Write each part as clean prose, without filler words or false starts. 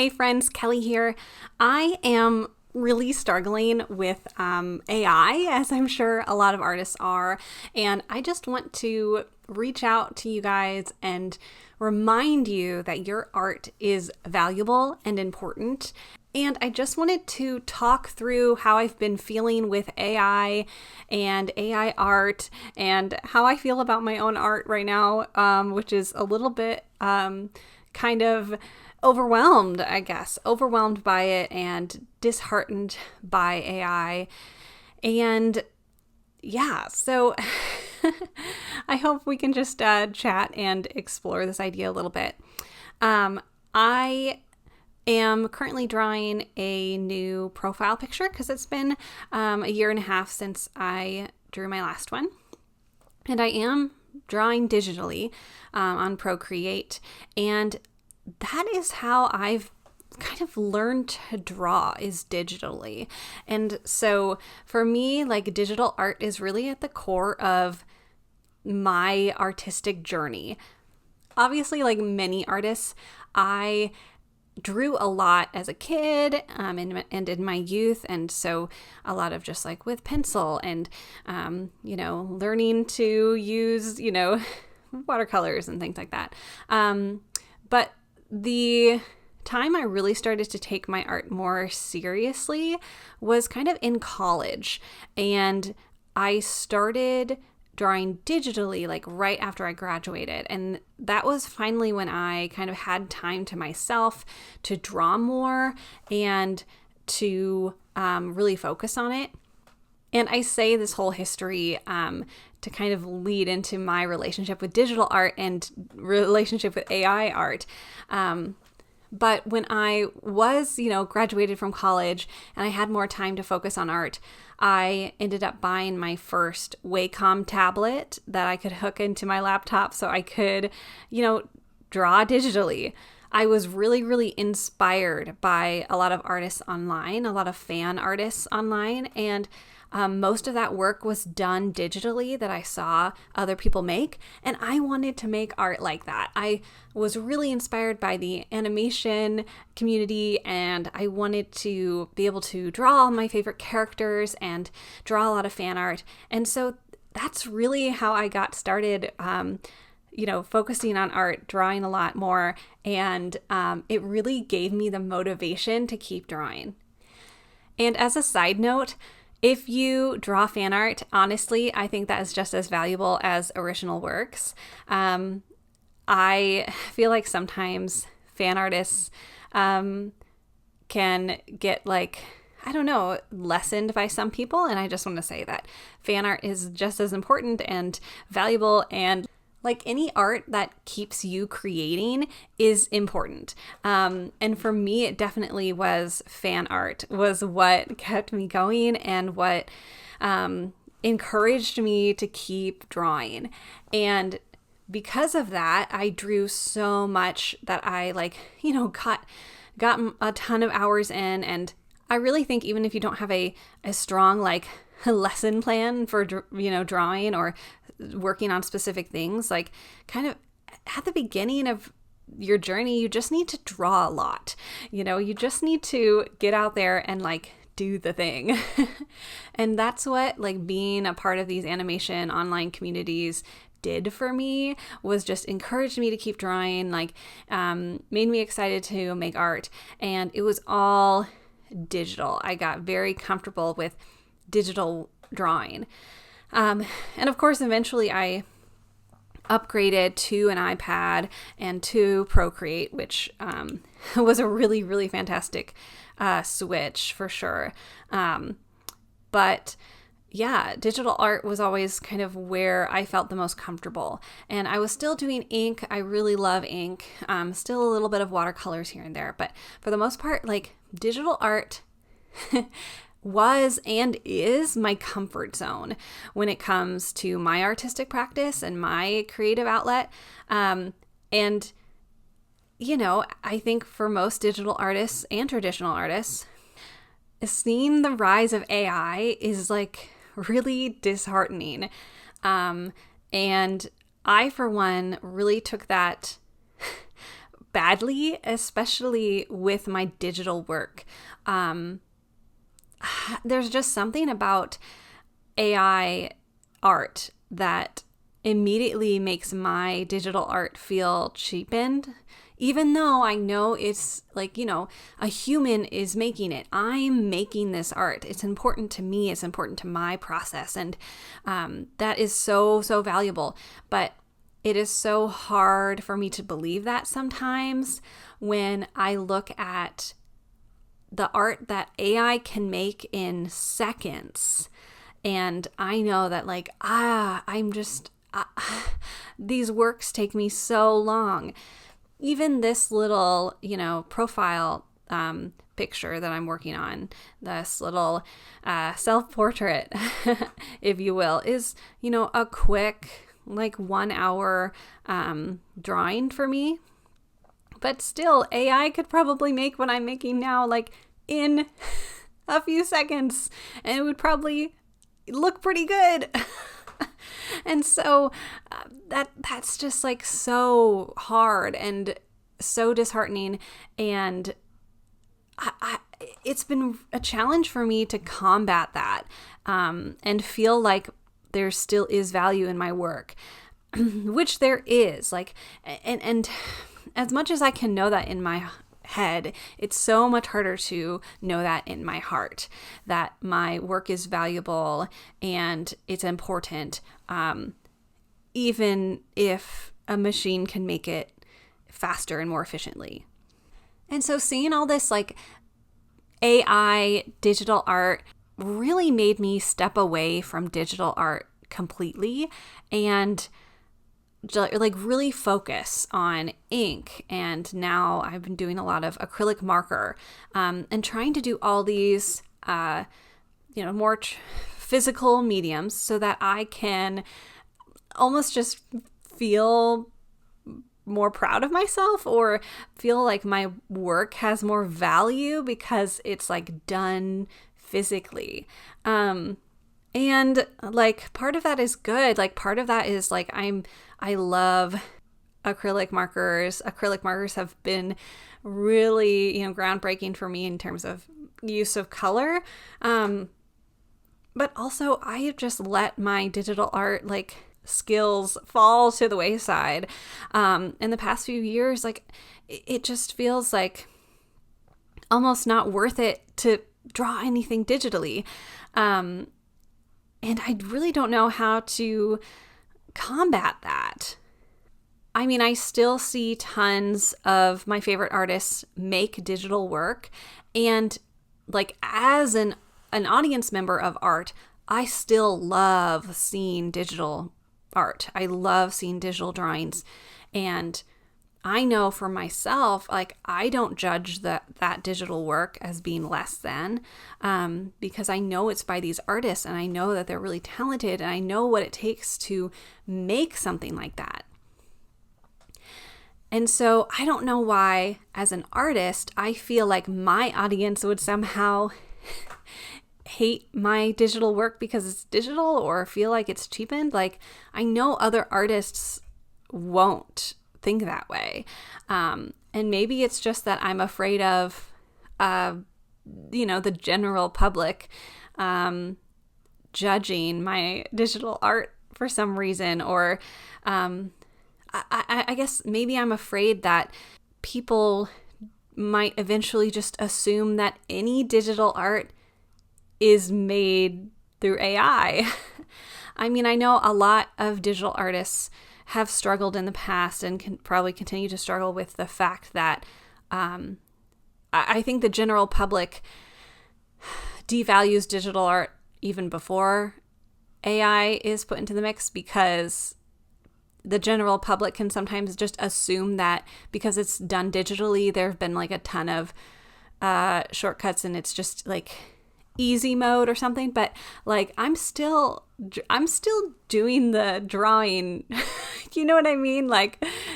Hey friends, Kelly here. I am really struggling with AI, as I'm sure a lot of artists are, and I just want to reach out to you guys and remind you that your art is valuable and important. And I just wanted to talk through how I've been feeling with AI and AI art and how I feel about my own art right now, which is a little bit kind of overwhelmed, I guess, overwhelmed by it and disheartened by AI. And yeah, so I hope we can just chat and explore this idea a little bit. I am currently drawing a new profile picture because it's been a year and a half since I drew my last one. And I am drawing digitally on Procreate. And that is how I've kind of learned to draw, is digitally. And so for me, like, digital art is really at the core of my artistic journey. Obviously, like many artists, I drew a lot as a kid and in my youth, and so a lot of just like with pencil and learning to use watercolors and things like that. But the time I really started to take my art more seriously was kind of in college, and I started drawing digitally like right after I graduated. And that was finally when I kind of had time to myself to draw more and to really focus on it. And I say this whole history to kind of lead into my relationship with digital art and relationship with AI art. But when I was, graduated from college and I had more time to focus on art, I ended up buying my first Wacom tablet that I could hook into my laptop so I could, draw digitally. I was really, really inspired by a lot of artists online, a lot of fan artists online, and most of that work was done digitally that I saw other people make, and I wanted to make art like that. I was really inspired by the animation community, and I wanted to be able to draw all my favorite characters and draw a lot of fan art. And so that's really how I got started, focusing on art, drawing a lot more, and it really gave me the motivation to keep drawing. And as a side note, if you draw fan art, honestly, I think that is just as valuable as original works. I feel like sometimes fan artists can get lessened by some people. And I just want to say that fan art is just as important and valuable, and like any art that keeps you creating is important. And for me, it definitely was fan art was what kept me going and what encouraged me to keep drawing. And because of that, I drew so much that I got a ton of hours in. And I really think even if you don't have a strong lesson plan for drawing or working on specific things, like kind of at the beginning of your journey, you just need to draw a lot. You just need to get out there and do the thing. And that's what being a part of these animation online communities did for me, was just encouraged me to keep drawing, made me excited to make art. And it was all digital. I got very comfortable with digital drawing. And of course, eventually I upgraded to an iPad and to Procreate, which was a really, really fantastic switch for sure. But yeah, digital art was always kind of where I felt the most comfortable. And I was still doing ink. I really love ink. Still a little bit of watercolors here and there. But for the most part, digital art was and is my comfort zone when it comes to my artistic practice and my creative outlet. And, I think for most digital artists and traditional artists, seeing the rise of AI is really disheartening. And I, for one, really took that badly, especially with my digital work. There's just something about AI art that immediately makes my digital art feel cheapened, even though I know it's like, a human is making it. I'm making this art. It's important to me. It's important to my process. And that is so, so valuable. But it is so hard for me to believe that sometimes when I look at the art that AI can make in seconds. And I know that these works take me so long. Even this little, profile picture that I'm working on, this little self-portrait, if you will, is, a quick, 1 hour drawing for me. But still, AI could probably make what I'm making now, in a few seconds, and it would probably look pretty good. And so that's just so hard and so disheartening. And it's been a challenge for me to combat that and feel like there still is value in my work, which there is. And as much as I can know that in my head, it's so much harder to know that in my heart, that my work is valuable and it's important, even if a machine can make it faster and more efficiently. And so seeing all this AI digital art really made me step away from digital art completely and really focus on ink. And now I've been doing a lot of acrylic marker and trying to do all these more physical mediums so that I can almost just feel more proud of myself or feel like my work has more value because it's done physically. And part of that is good. Part of that is I love acrylic markers. Acrylic markers have been really, groundbreaking for me in terms of use of color. But also I have just let my digital art skills fall to the wayside. In the past few years, it just feels almost not worth it to draw anything digitally. And I really don't know how to combat that. I mean, I still see tons of my favorite artists make digital work. And as an audience member of art, I still love seeing digital art. I love seeing digital drawings. And I know for myself, I don't judge that digital work as being less than, because I know it's by these artists and I know that they're really talented and I know what it takes to make something like that. And so I don't know why, as an artist, I feel like my audience would somehow hate my digital work because it's digital or feel like it's cheapened. I know other artists won't think that way. And maybe it's just that I'm afraid of, the general public judging my digital art for some reason. Or I guess maybe I'm afraid that people might eventually just assume that any digital art is made through AI. I mean, I know a lot of digital artists have struggled in the past and can probably continue to struggle with the fact that I think the general public devalues digital art even before AI is put into the mix, because the general public can sometimes just assume that because it's done digitally, there have been a ton of shortcuts and it's just easy mode or something. But I'm still doing the drawing. You know what I mean?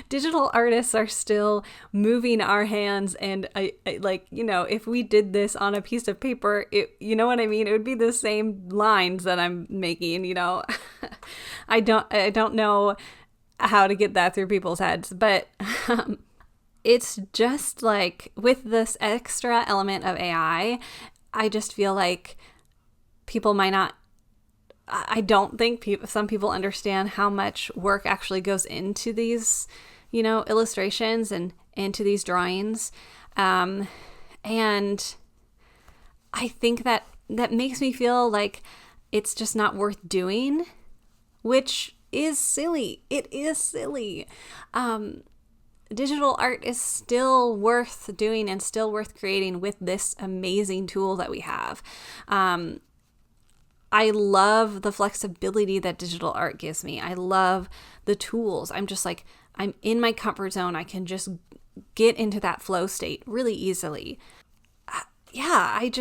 Digital artists are still moving our hands, and I if we did this on a piece of paper, you know what I mean? It would be the same lines that I'm making, I don't know how to get that through people's heads, but it's just like with this extra element of AI, I just feel like people might not, I don't think some people understand how much work actually goes into these, illustrations and into these drawings. And I think that makes me feel like it's just not worth doing, which is silly. It is silly. Digital art is still worth doing and still worth creating with this amazing tool that we have. I love the flexibility that digital art gives me. I love the tools. I'm just like, I'm in my comfort zone. I can just get into that flow state really easily. I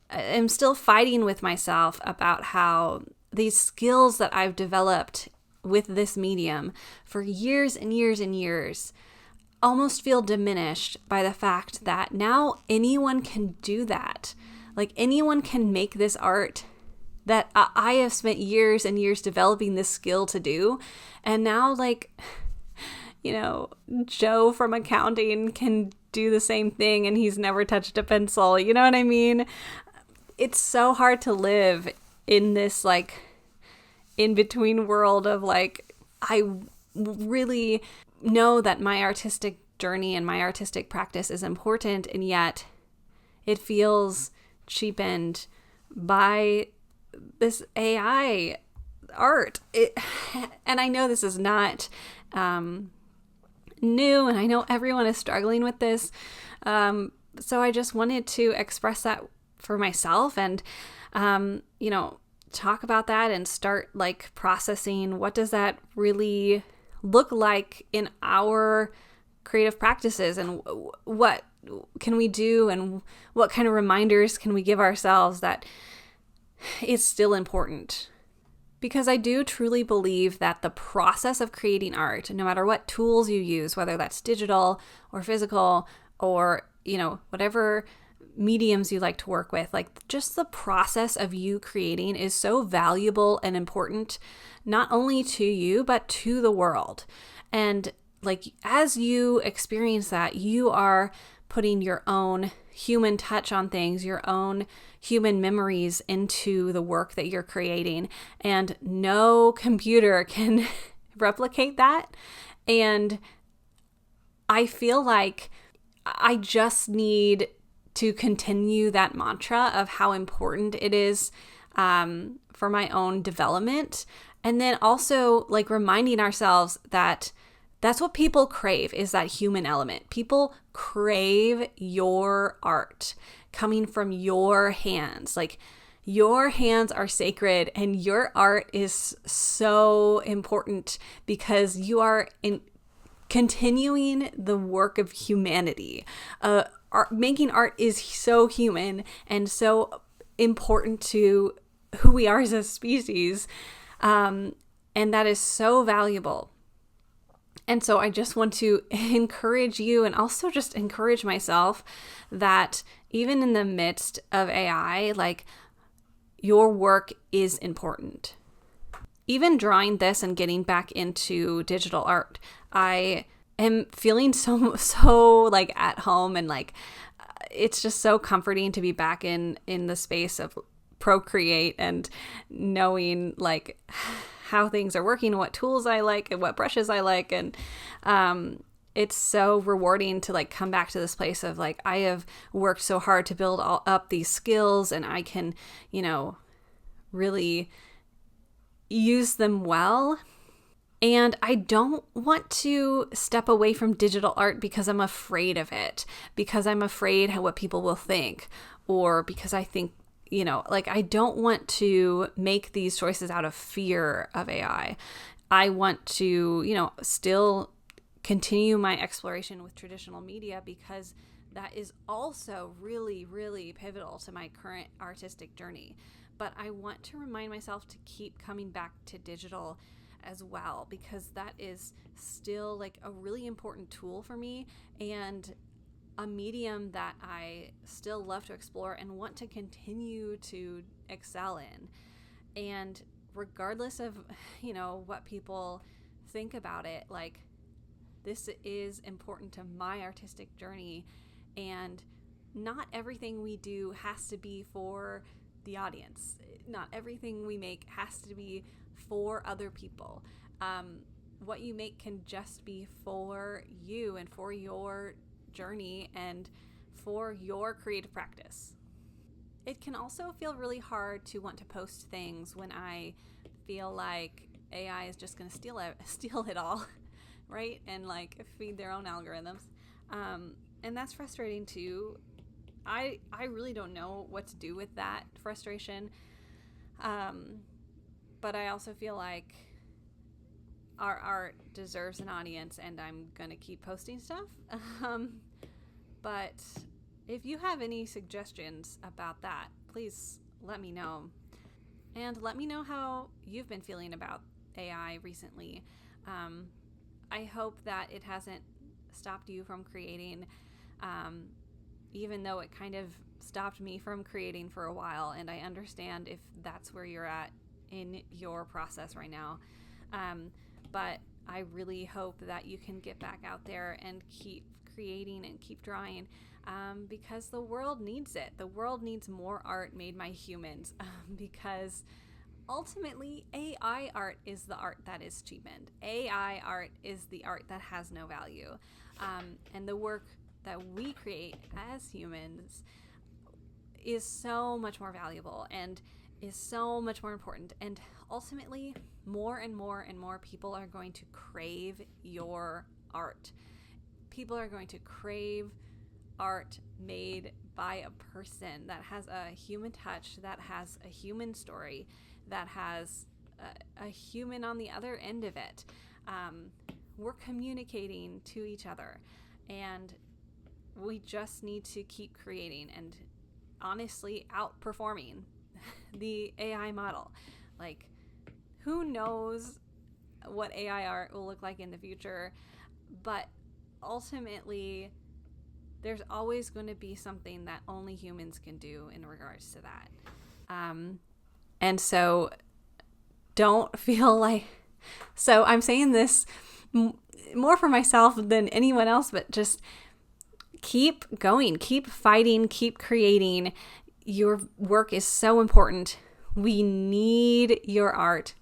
am still fighting with myself about how these skills that I've developed with this medium for years and years and years almost feel diminished by the fact that now anyone can do that. Like anyone can make this art that I have spent years and years developing this skill to do. And now Joe from accounting can do the same thing and he's never touched a pencil. You know what I mean? It's so hard to live in this in-between world of I really know that my artistic journey and my artistic practice is important, and yet it feels cheapened by this AI art. And I know this is not new, and I know everyone is struggling with this. So I just wanted to express that for myself and, talk about that and start processing what does that really look like in our creative practices, and what can we do, and what kind of reminders can we give ourselves that it's still important. Because I do truly believe that the process of creating art, no matter what tools you use, whether that's digital or physical or, whatever mediums you like to work with, just the process of you creating is so valuable and important, not only to you, but to the world. And as you experience that, you are putting your own human touch on things, your own human memories into the work that you're creating. And no computer can replicate that. And I feel like I just need to continue that mantra of how important it is for my own development. And then also reminding ourselves that that's what people crave, is that human element. People crave your art coming from your hands. Your hands are sacred, and your art is so important because you are continuing the work of humanity. Making art is so human and so important to who we are as a species. And that is so valuable. And so I just want to encourage you, and also just encourage myself, that even in the midst of AI, your work is important. Even drawing this and getting back into digital art, I am feeling so at home, and it's just so comforting to be back in the space of Procreate and knowing how things are working, what tools I like and what brushes I like. And it's so rewarding to come back to this place of I have worked so hard to build up these skills, and I can, really use them well. And I don't want to step away from digital art because I'm afraid of it, because I'm afraid what people will think, or because I think, I don't want to make these choices out of fear of AI. I want to, still continue my exploration with traditional media, because that is also really, really pivotal to my current artistic journey. But I want to remind myself to keep coming back to digital as well, because that is still a really important tool for me, and a medium that I still love to explore and want to continue to excel in. And regardless of, what people think about it, This is important to my artistic journey, and not everything we do has to be for the audience. Not everything we make has to be for other people. What you make can just be for you and for your journey and for your creative practice. It can also feel really hard to want to post things when I feel like AI is just going to steal it all, right? And like feed their own algorithms. And that's frustrating too. I really don't know what to do with that frustration. But I also feel like our art deserves an audience, and I'm going to keep posting stuff. But if you have any suggestions about that, please let me know. And let me know how you've been feeling about AI recently. I hope that it hasn't stopped you from creating, even though it kind of stopped me from creating for a while. And I understand if that's where you're at in your process right now. But I really hope that you can get back out there and keep creating and keep drawing, because the world needs it. The world needs more art made by humans, because ultimately AI art is the art that is cheapened. AI art is the art that has no value. And the work that we create as humans is so much more valuable and is so much more important. And ultimately, more and more and more people are going to crave your art. People are going to crave art made by a person that has a human touch, that has a human story, that has a human on the other end of it. We're communicating to each other, and we just need to keep creating and honestly outperforming the AI model. Like, who knows what AI art will look like in the future, but ultimately there's always going to be something that only humans can do in regards to that. And so don't feel like, so I'm saying this more for myself than anyone else, but just keep going, keep fighting, keep creating. Your work is so important. We need your art.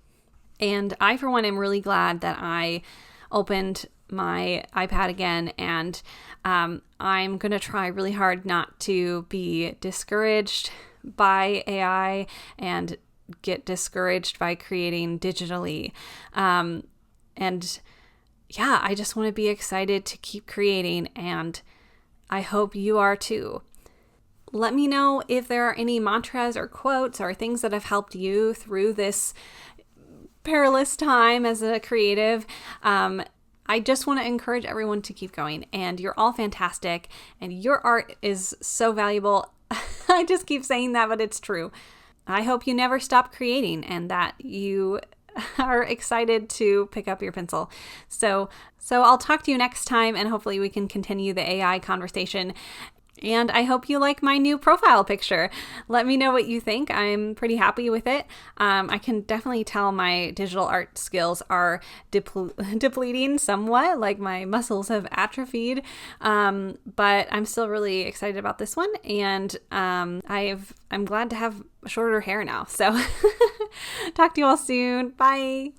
And I, for one, am really glad that I opened my iPad again, and I'm going to try really hard not to be discouraged by AI and get discouraged by creating digitally. And yeah, I just want to be excited to keep creating, and I hope you are too. Let me know if there are any mantras or quotes or things that have helped you through this perilous time as a creative. I just want to encourage everyone to keep going, and you're all fantastic, and your art is so valuable. I just keep saying that, but it's true. I hope you never stop creating and that you are excited to pick up your pencil. So I'll talk to you next time, and hopefully we can continue the AI conversation. And I hope you like my new profile picture. Let me know what you think. I'm pretty happy with it. I can definitely tell my digital art skills are depleting somewhat, like my muscles have atrophied. But I'm still really excited about this one. And I'm glad to have shorter hair now. So talk to you all soon. Bye.